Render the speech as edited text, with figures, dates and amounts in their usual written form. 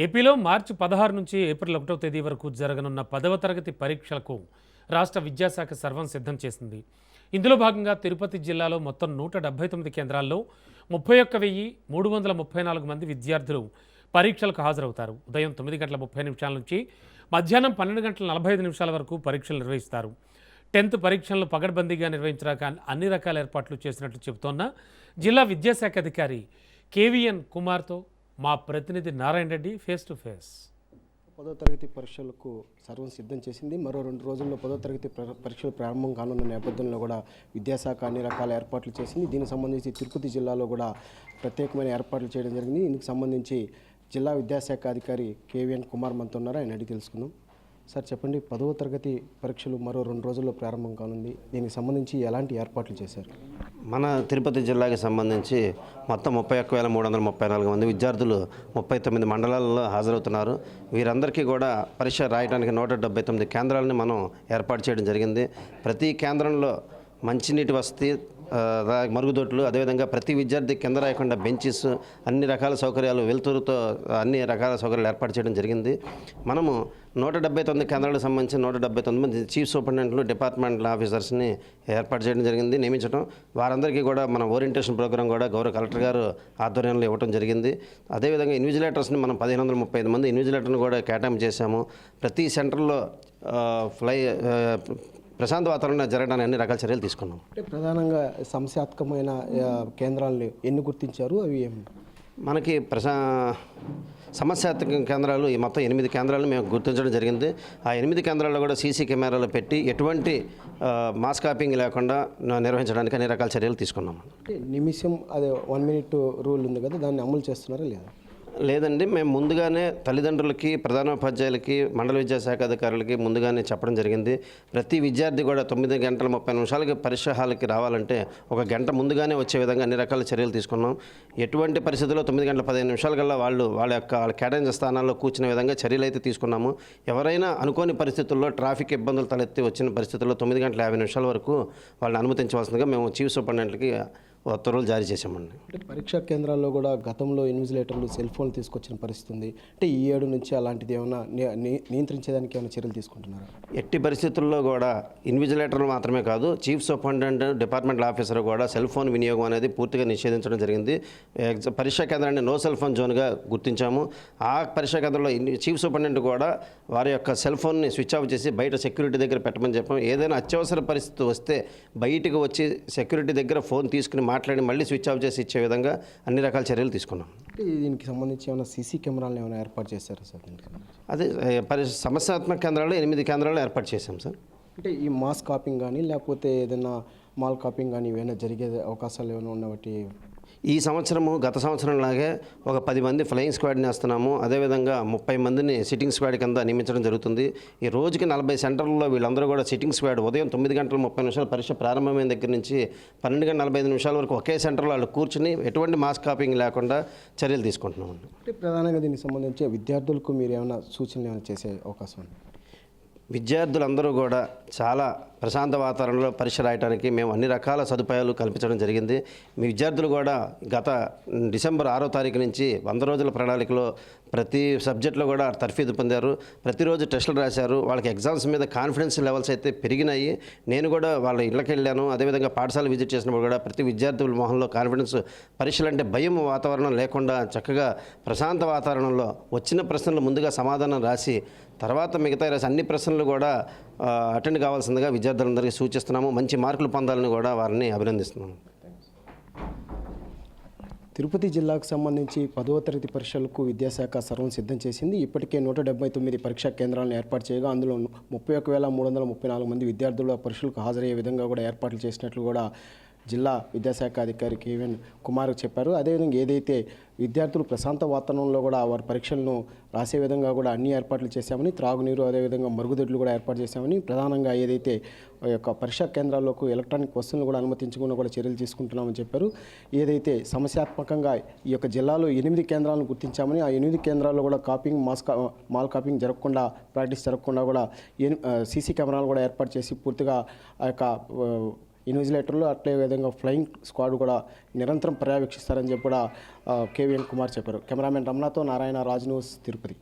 ఏపీలో మార్చి 16 నుంచి ఏప్రిల్ 1వ తేదీ వరకు జరగనున్న 10వ తరగతి పరీక్షలకు రాష్ట్ర విద్యాశాఖ సర్వం సిద్ధం చేసింది. ఇందులో భాగంగా తిరుపతి జిల్లాలో మొత్తం 179 కేంద్రాల్లో 31,334 మంది విద్యార్థులు పరీక్షలకు హాజరవుతారు. ఉదయం 9 గంటల 30 నిమిషాల నుంచి మధ్యాహ్నం 12 గంటల 45 నిమిషాల వరకు పరీక్షలు నిర్వహిస్తారు. 10th పరీక్షలను పగడ్బందీగా నిర్వహించడానికి అన్ని రకాల ఏర్పాట్లు చేసినట్లు చెబుతోన్న జిల్లా విద్యాశాఖ అధికారి కేవీఎన్ కుమార్తో మా ప్రతినిధి Narayana Reddy face to face. 10వ తరగతి పరీక్షలకు సర్వం సిద్ధం చేసింది. మరో 2 రోజుల్లో 10వ తరగతి పరీక్షలు ప్రారంభం కానున్న నేపథ్యంలో కూడా విద్యాశాఖ అన్ని రకాల ఏర్పాట్లు చేసింది. దీనికి సంబంధించి తిరుపతి జిల్లాలో కూడా ప్రత్యేకమైన ఏర్పాట్లు చేయడం జరిగింది. ఇందుకు సంబంధించి జిల్లా విద్యాశాఖ అధికారి కేవీఎన్ కుమార్ మనతో ఉన్నారు. ఆయన అడిగి తెలుసుకుందాం. సార్ చెప్పండి, 10వ తరగతి పరీక్షలు మరో 2 రోజుల్లో ప్రారంభం కానుంది. దీనికి సంబంధించి ఎలాంటి ఏర్పాట్లు చేశారు? మన తిరుపతి జిల్లాకి సంబంధించి మొత్తం 31,334 మంది విద్యార్థులు 39 మండలాల్లో హాజరవుతున్నారు. వీరందరికీ కూడా పరీక్ష రాయడానికి 179 కేంద్రాలని మనం ఏర్పాటు చేయడం జరిగింది. ప్రతి కేంద్రంలో మంచినీటి వసతి, మరుగుదొడ్లు, అదేవిధంగా ప్రతి విద్యార్థి కింద రాయకుండా బెంచెస్, అన్ని రకాల సౌకర్యాలు, వెలుతురుతో అన్ని రకాల సౌకర్యాలు ఏర్పాటు చేయడం జరిగింది. మనము 179 కేంద్రాలకు సంబంధించి 179 మంది చీఫ్ సూపరింటెండెంట్లు, డిపార్ట్మెంటల్ ఆఫీసర్స్ని ఏర్పాటు చేయడం జరిగింది, నియమించడం. వారందరికీ కూడా మన ఓరియంటేషన్ ప్రోగ్రాం కూడా గౌరవ కలెక్టర్ గారు ఆధ్వర్యంలో ఇవ్వడం జరిగింది. అదేవిధంగా ఇన్విజిలేటర్స్ని మనం 1535 మంది ఇన్విజిలేటర్ని కూడా కేటాయింపు చేశాము. ప్రతి సెంటర్లో ప్రశాంత వాతావరణం జరగడానికి అన్ని రకాల చర్యలు తీసుకున్నాం. అంటే ప్రధానంగా సమస్యాత్మకమైన కేంద్రాలను ఎన్ని గుర్తించారు? అవి మనకి సమస్యాత్మక కేంద్రాలు ఈ మొత్తం 8 కేంద్రాలను మేము గుర్తించడం జరిగింది. ఆ 8 కేంద్రాల్లో కూడా సీసీ కెమెరాలు పెట్టి ఎటువంటి మాస్ కాపింగ్ లేకుండా నిర్వహించడానికి అన్ని రకాల చర్యలు తీసుకున్నాం. అంటే నిమిషం అదే 1 minute రూల్ ఉంది కదా, దాన్ని అమలు చేస్తున్నారా లేదా? లేదండి, మేము ముందుగానే తల్లిదండ్రులకి, ప్రధానోపాధ్యాయులకి, మండల విద్యాశాఖ అధికారులకి ముందుగానే చెప్పడం జరిగింది. ప్రతి విద్యార్థి కూడా 9 గంటల 30 నిమిషాలకి పరీక్ష హాల్కి రావాలంటే 1 గంట ముందుగానే వచ్చే విధంగా అన్ని రకాల చర్యలు తీసుకున్నాం. ఎటువంటి పరిస్థితుల్లో 9 గంటల 15 నిమిషాల కల్లా వాళ్ళ కేటాయించిన స్థానాల్లో కూర్చునే విధంగా చర్యలు అయితే తీసుకున్నాము. ఎవరైనా అనుకోని పరిస్థితుల్లో ట్రాఫిక్ ఇబ్బందులు తలెత్తి వచ్చిన పరిస్థితుల్లో 9 గంటల 50 నిమిషాల వరకు వాళ్ళని అనుమతించవలసిందిగా మేము చీఫ్ సూపరింటెండెంట్కి ఉత్తర్వులు జారీ చేశామండి. అంటే పరీక్షా కేంద్రాల్లో కూడా గతంలో ఇన్విజిలేటర్లు సెల్ ఫోన్లు తీసుకొచ్చిన పరిస్థితి ఉంది. అంటే ఈ ఏడు నుంచి అలాంటిది ఏమైనా నియంత్రించేదానికి ఏమైనా చర్యలు తీసుకుంటున్నారా? ఎట్టి పరిస్థితుల్లో కూడా ఇన్విజిలేటర్లు మాత్రమే కాదు, చీఫ్ సూపరింటెండెంట్, డిపార్ట్మెంటల్ ఆఫీసర్ కూడా సెల్ ఫోన్ వినియోగం అనేది పూర్తిగా నిషేధించడం జరిగింది. పరీక్షా కేంద్రాన్ని నో సెల్ ఫోన్ జోన్గా గుర్తించాము. ఆ పరీక్షా కేంద్రంలో చీఫ్ సూపరింటెండెంట్ కూడా వారి యొక్క సెల్ ఫోన్ని స్విచ్ ఆఫ్ చేసి బయట సెక్యూరిటీ దగ్గర పెట్టమని చెప్పాము. ఏదైనా అత్యవసర పరిస్థితి వస్తే బయటకు వచ్చి సెక్యూరిటీ దగ్గర ఫోన్ తీసుకుని మాట్లాడి మళ్ళీ స్విచ్ ఆఫ్ చేసి ఇచ్చే విధంగా అన్ని రకాల చర్యలు తీసుకున్నాం. దీనికి సంబంధించి ఏమైనా సీసీ కెమెరాలను ఏమైనా ఏర్పాటు చేశారా సార్? అదే సమస్యాత్మక కేంద్రాల్లో 8 కేంద్రాలు ఏర్పాటు చేశాం సార్. అంటే ఈ మాస్ కాపింగ్ కానీ లేకపోతే ఏదైనా మాల్ కాపింగ్ కానీ ఏమైనా జరిగే అవకాశాలు ఏమైనా ఉన్నవాటి? ఈ సంవత్సరము గత సంవత్సరం లాగే ఒక 10 మంది ఫ్లయింగ్ స్క్వాడ్ని వేస్తున్నాము. అదేవిధంగా 30 మందిని సిట్టింగ్ స్క్వాడ్ కింద నియమించడం జరుగుతుంది. ఈ రోజుకి 40 సెంటర్లలో వీళ్ళందరూ కూడా సిట్టింగ్ స్క్వాడ్ ఉదయం 9 గంటల 30 నిమిషాలు పరీక్ష ప్రారంభమైన దగ్గర నుంచి 12 గంటల 45 నిమిషాల వరకు ఒకే సెంటర్లో వాళ్ళు కూర్చుని ఎటువంటి మాస్ కాపింగ్ లేకుండా చర్యలు తీసుకుంటున్నాం. అంటే ప్రధానంగా దీనికి సంబంధించి విద్యార్థులకు మీరు ఏమైనా సూచనలు ఏమైనా చేసే అవకాశం ఉంది? విద్యార్థులందరూ కూడా చాలా ప్రశాంత వాతావరణంలో పరీక్ష రాయడానికి మేము అన్ని రకాల సదుపాయాలు కల్పించడం జరిగింది. మీ విద్యార్థులు కూడా గత డిసెంబర్ 6వ తారీఖు నుంచి 100 రోజుల ప్రణాళికలో ప్రతి సబ్జెక్టులో కూడా తర్ఫీదు పొందారు. ప్రతిరోజు టెస్టులు రాశారు. వాళ్ళకి ఎగ్జామ్స్ మీద కాన్ఫిడెన్స్ లెవెల్స్ అయితే పెరిగినాయి. నేను కూడా వాళ్ళ ఇళ్ళకి వెళ్ళాను. అదేవిధంగా పాఠశాల విజిట్ చేసినప్పుడు కూడా ప్రతి విద్యార్థుల మొహంలో కాన్ఫిడెన్స్, పరీక్షలంటే భయం వాతావరణం లేకుండా చక్కగా ప్రశాంత వాతావరణంలో వచ్చిన ప్రశ్నలు ముందుగా సమాధానం రాసి తర్వాత మిగతా రాసి అన్ని ప్రశ్నలు కూడా అటెండ్ కావాల్సిందిగా విద్యార్థులందరికీ సూచిస్తున్నాము. మంచి మార్కులు పొందాలని కూడా వారిని అభినందిస్తున్నాము. తిరుపతి జిల్లాకు సంబంధించి 10వ తరగతి పరీక్షలకు విద్యాశాఖ సర్వం సిద్ధం చేసింది. ఇప్పటికే 179 పరీక్షా కేంద్రాలను ఏర్పాటు చేయగా అందులో 31,334 మంది విద్యార్థులు పరీక్షలకు హాజరయ్యే విధంగా కూడా ఏర్పాట్లు చేసినట్లు కూడా జిల్లా విద్యాశాఖ అధికారి కేవీఎన్ కుమార్ చెప్పారు. అదేవిధంగా ఏదైతే విద్యార్థులు ప్రశాంత వాతావరణంలో కూడా వారి పరీక్షలను రాసే విధంగా కూడా అన్ని ఏర్పాట్లు చేశామని, త్రాగునీరు అదేవిధంగా మరుగుదొడ్లు కూడా ఏర్పాటు చేశామని, ప్రధానంగా ఏదైతే యొక్క పరీక్షా కేంద్రాల్లోకి ఎలక్ట్రానిక్ వస్తువులను కూడా అనుమతించకుండా కూడా చర్యలు తీసుకుంటున్నామని చెప్పారు. ఏదైతే సమస్యాత్మకంగా ఈ యొక్క జిల్లాలో 8 కేంద్రాలను గుర్తించామని, ఆ 8 కేంద్రాల్లో కూడా కాపింగ్, మాల్ కాపింగ్ జరగకుండా, ప్రాక్టీస్ జరగకుండా కూడా సీసీ కెమెరాలు కూడా ఏర్పాటు చేసి పూర్తిగా ఆ యొక్క ఇన్విజిలేటర్లు అట్లే విధంగా ఫ్లయింగ్ స్క్వాడ్ కూడా నిరంతరం పర్యవేక్షిస్తారని చెప్పి కూడా కేవీఎన్ కుమార్ చెప్పారు. కెమెరామెన్ రమణతో నారాయణ, రాజ్ న్యూస్, తిరుపతి.